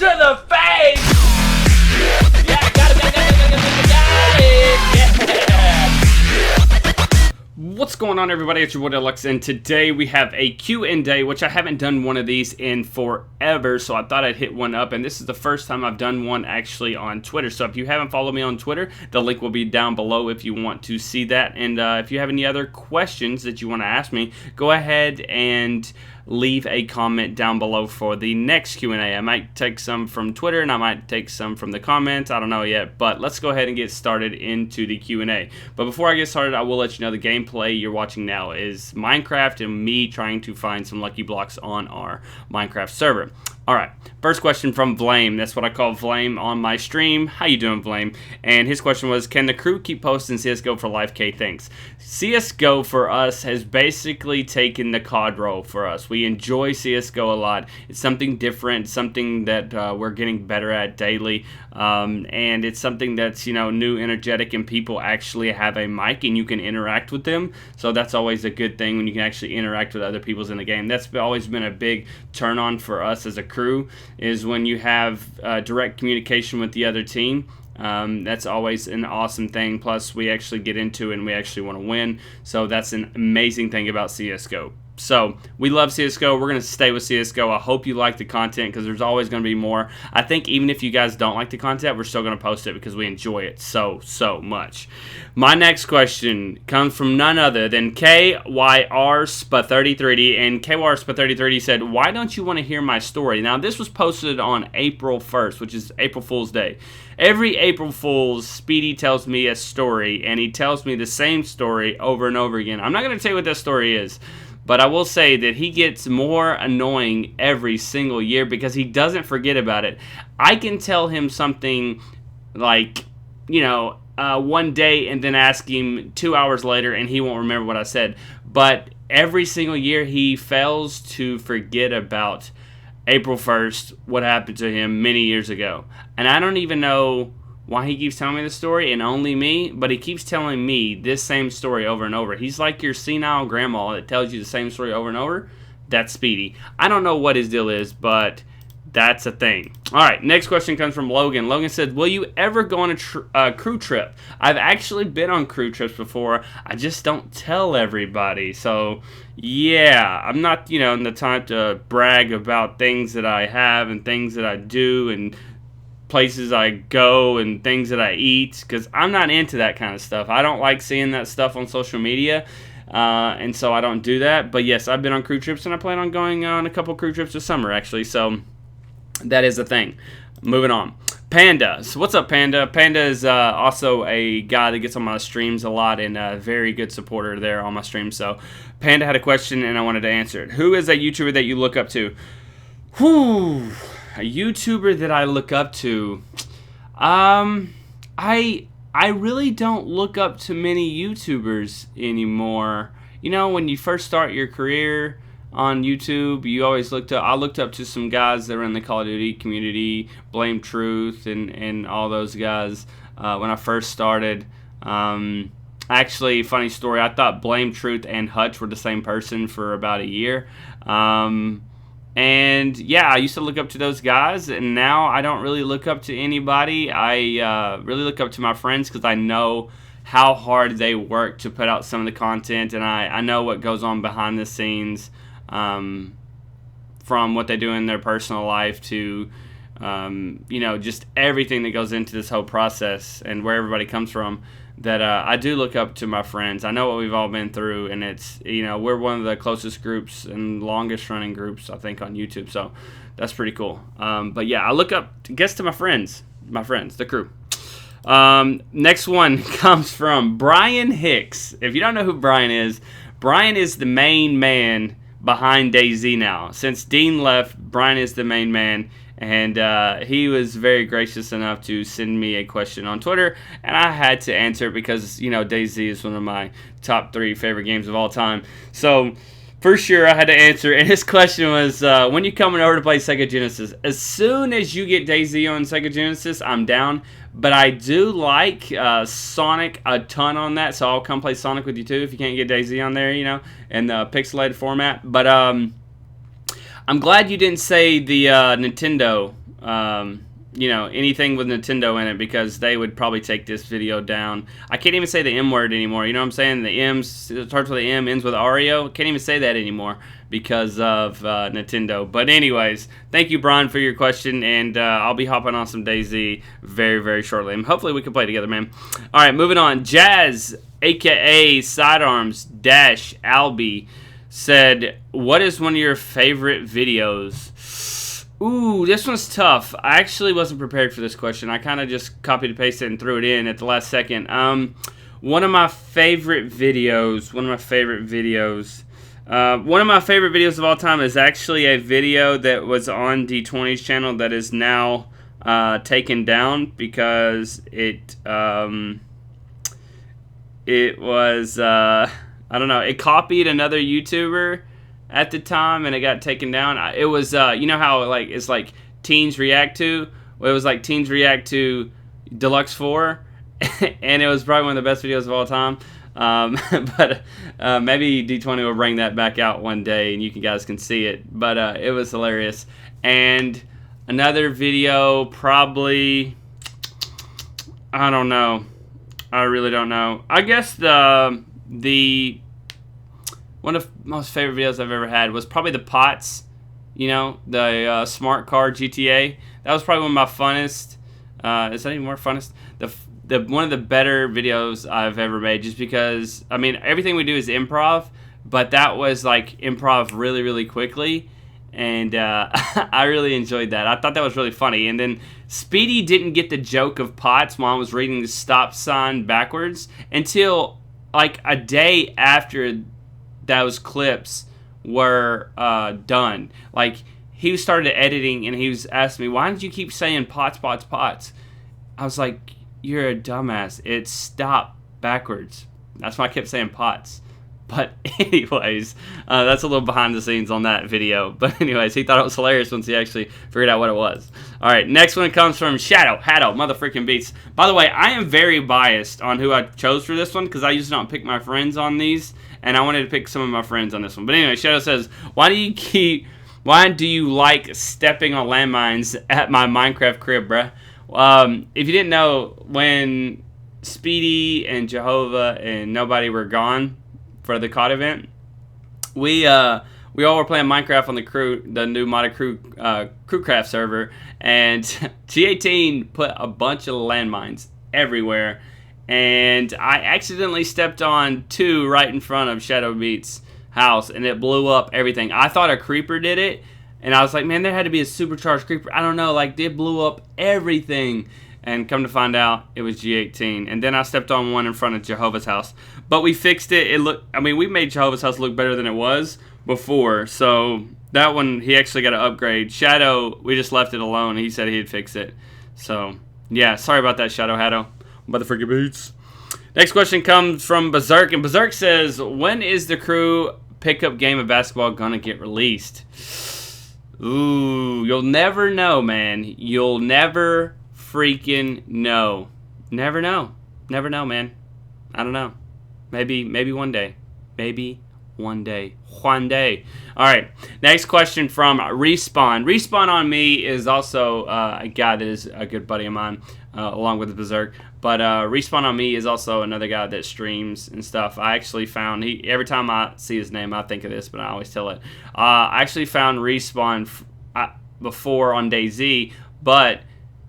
to the face! Yeah, got it, yeah. What's going on, everybody? It's your boy Deluxe, and today we have a Q&A, which I haven't done one of these in forever, so I thought I'd hit one up, and this is the first time I've done one actually on Twitter. So if you haven't followed me on Twitter, the link will be down below if you want to see that. And if you have any other questions that you want to ask me, go ahead and leave a comment down below for the next Q&A. I might take some from Twitter and I might take some from the comments. I don't know yet, but let's go ahead and get started into the Q&A. But before I get started, I will let you know the gameplay you're watching now is Minecraft and me trying to find some lucky blocks on our Minecraft server. Alright, first question from Vlame. That's what I call Vlame on my stream. How you doing, Vlame? And his question was, can the crew keep posting CSGO for life? K, thanks. CSGO for us has basically taken the COD role for us. We enjoy CSGO a lot. It's something different, something that we're getting better at daily. And it's something that's, you know, new, energetic, and people actually have a mic and you can interact with them. So that's always a good thing when you can actually interact with other people in the game. That's always been a big turn on for us as a crew, is when you have direct communication with the other team. That's always an awesome thing. Plus, we actually get into it and we actually want to win. So that's an amazing thing about CSGO. So, we love CSGO. We're going to stay with CSGO. I hope you like the content because there's always going to be more. I think even if you guys don't like the content, we're still going to post it because we enjoy it so much. My next question comes from none other than KYRSPA33. And KYRSPA33 said, why don't you want to hear my story? Now, this was posted on April 1st, which is April Fool's Day. Every April Fool's, Speedy tells me a story, and he tells me the same story over and over again. I'm not going to tell you what that story is, but I will say that he gets more annoying every single year because he doesn't forget about it. I can tell him something like, you know, one day and then ask him 2 hours later and he won't remember what I said. But every single year he fails to forget about April 1st, what happened to him many years ago. And I don't even know why he keeps telling me the story, and only me, but he keeps telling me this same story over and over. He's like your senile grandma that tells you the same story over and over. That's Speedy. I don't know what his deal is, but that's a thing. Alright, next question comes from Logan. Logan said, will you ever go on a crew trip? I've actually been on crew trips before. I just don't tell everybody. So, yeah, I'm not, you know, in the time to brag about things that I have and things that I do and places I go and things that I eat, because I'm not into that kind of stuff. I don't like seeing that stuff on social media, and so I don't do that. But yes, I've been on crew trips, and I plan on going on a couple crew trips this summer, actually, so that is a thing. Moving on. Panda. So what's up, Panda? Panda is also a guy that gets on my streams a lot and a very good supporter there on my streams. So Panda had a question, and I wanted to answer it. Who is a YouTuber that you look up to? Whew. A YouTuber that I look up to, I really don't look up to many YouTubers anymore. You know, when you first start your career on YouTube, you always I looked up to some guys that were in the Call of Duty community, Blame Truth and all those guys when I first started. Actually, funny story, I thought Blame Truth and Hutch were the same person for about a year. And yeah, I used to look up to those guys, and now I don't really look up to anybody. I really look up to my friends because I know how hard they work to put out some of the content, and I know what goes on behind the scenes, from what they do in their personal life to, you know, just everything that goes into this whole process and where everybody comes from. That I do look up to my friends. I know what we've all been through, and it's, you know, we're one of the closest groups and longest running groups, I think, on YouTube, so that's pretty cool. But yeah, I look up, to my friends, the crew. Next one comes from Brian Hicks. If you don't know who Brian is the main man behind DAYZ now. Since Dean left, Brian is the main man. And he was very gracious enough to send me a question on Twitter, and I had to answer it because, you know, DayZ is one of my top 3 favorite games of all time. So, for sure, I had to answer. And his question was, when you coming over to play Sega Genesis? As soon as you get DayZ on Sega Genesis, I'm down. But I do like Sonic a ton on that, so I'll come play Sonic with you too if you can't get DayZ on there, you know, in the pixelated format. But I'm glad you didn't say the Nintendo you know, anything with Nintendo in it, because they would probably take this video down. I can't even say the M word anymore. You know what I'm saying? The M starts with the M, ends with Ario. Can't even say that anymore because of Nintendo. But anyways, thank you, Brian, for your question, and I'll be hopping on some DayZ very, very shortly. And hopefully we can play together, man. All right, moving on. Jazz, a.k.a. Sidearms Dash Albie, said, what is one of your favorite videos? Ooh, this one's tough. I actually wasn't prepared for this question. I kind of just copied and pasted it and threw it in at the last second. One of my favorite videos of all time is actually a video that was on D20's channel that is now taken down because it was, I don't know, it copied another YouTuber at the time, and it got taken down. It was, you know how like it's like teens react to? Well, it was like teens react to Deluxe 4, and it was probably one of the best videos of all time. But maybe D20 will bring that back out one day, and you guys can see it. But it was hilarious. And another video, probably, I don't know. I really don't know. I guess the one of the most favorite videos I've ever had was probably the POTS, you know, the Smart Car GTA. That was probably one of my funnest. Is that even more funnest? The one of the better videos I've ever made, just because, I mean, everything we do is improv, but that was like improv really, really quickly, and I really enjoyed that. I thought that was really funny. And then Speedy didn't get the joke of POTS while I was reading the stop sign backwards until like a day after those clips were done. Like, he started editing and he was asking me, why did you keep saying POTS, POTS, POTS? I was like, you're a dumbass. It's stop backwards. That's why I kept saying POTS. But anyways, that's a little behind the scenes on that video. But anyways, he thought it was hilarious once he actually figured out what it was. All right, next one comes from Shadow motherfucking beats. By the way, I am very biased on who I chose for this one because I usually don't pick my friends on these, and I wanted to pick some of my friends on this one. But anyway, Shadow says, why do you like stepping on landmines at my Minecraft crib, bruh? If you didn't know, when Speedy and Jehovah and nobody were gone for the COD event, we all were playing Minecraft on the new modded crewcraft server, and G18 put a bunch of landmines everywhere, and I accidentally stepped on 2 right in front of Shadow Beats' house, and it blew up everything. I thought a creeper did it, and I was like, man, there had to be a supercharged creeper. I don't know, like, it blew up everything. And come to find out, it was G18. And then I stepped on one in front of Jehovah's house. But we fixed it. We made Jehovah's house look better than it was before. So that one, he actually got an upgrade. Shadow, we just left it alone. He said he'd fix it. So, yeah, sorry about that, Shadow Hatto. Motherfucking beats. Next question comes from Berserk. And Berserk says, when is the crew pickup game of basketball going to get released? Ooh, you'll never know, man. You'll never freaking know. Never know, man. I don't know. Maybe one day. Maybe one day. One day. All right. Next question from Respawn. Respawn on me is also a guy that is a good buddy of mine, along with Berserk. But Respawn on me is also another guy that streams and stuff. I actually found every time I see his name, I think of this, but I always tell it. I actually found Respawn before on DayZ, but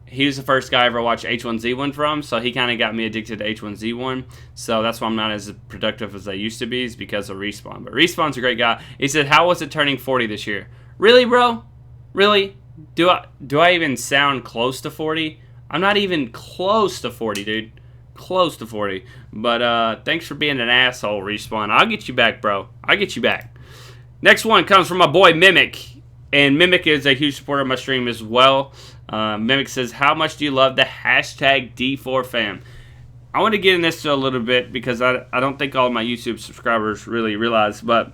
he was the first guy I ever watched H1Z1 from, so he kind of got me addicted to H1Z1. So that's why I'm not as productive as I used to be, is because of Respawn. But Respawn's a great guy. He said, how was it turning 40 this year? Really, bro? Really? Do I even sound close to 40? I'm not even close to 40, dude. Close to 40. But thanks for being an asshole, Respawn. I'll get you back, bro. I'll get you back. Next one comes from my boy Mimic. And Mimic is a huge supporter of my stream as well. Mimic says, how much do you love the hashtag D4fam? I want to get in this a little bit because I don't think all of my YouTube subscribers really realize. But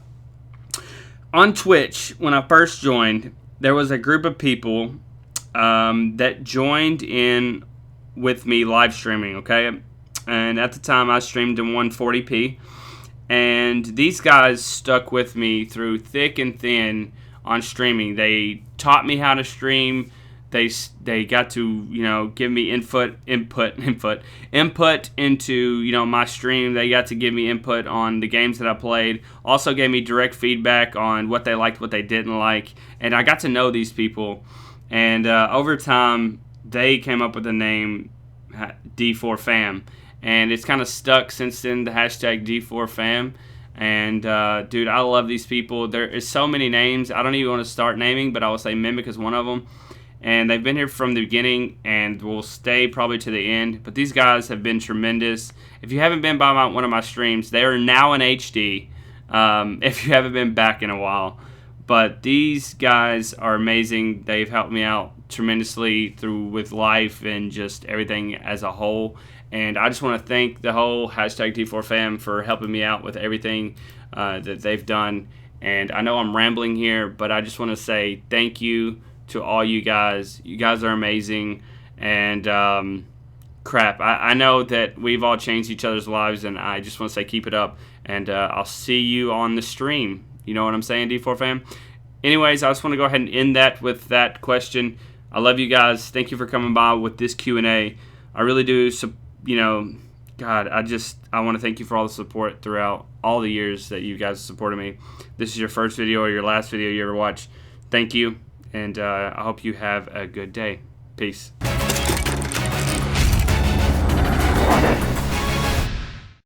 on Twitch, when I first joined, there was a group of people that joined in with me live streaming, okay? And at the time, I streamed in 140p. And these guys stuck with me through thick and thin on streaming. They taught me how to stream. they got to give me input into my stream. They got to give me input on the games that I played. Also gave me direct feedback on what they liked, what they didn't like, and I got to know these people. And over time, they came up with the name D4Fam, and it's kind of stuck since then. The hashtag D4Fam. And dude, I love these people. There is so many names. I don't even want to start naming, but I will say Mimic is one of them. And they've been here from the beginning and will stay probably to the end. But these guys have been tremendous. If you haven't been by one of my streams, they are now in HD. If you haven't been back in a while. But these guys are amazing. They've helped me out tremendously with life and just everything as a whole. And I just want to thank the whole hashtag D4Fam for helping me out with everything that they've done. And I know I'm rambling here, but I just want to say thank you to all you guys. You guys are amazing. And crap, I know that we've all changed each other's lives, and I just want to say keep it up. And I'll see you on the stream. You know what I'm saying, D4Fam? Anyways, I just want to go ahead and end that with that question. I love you guys. Thank you for coming by with this Q&A. I really do. God, I want to thank you for all the support throughout all the years that you guys supported me. This is your first video or your last video you ever watched. Thank you, and I hope you have a good day. Peace.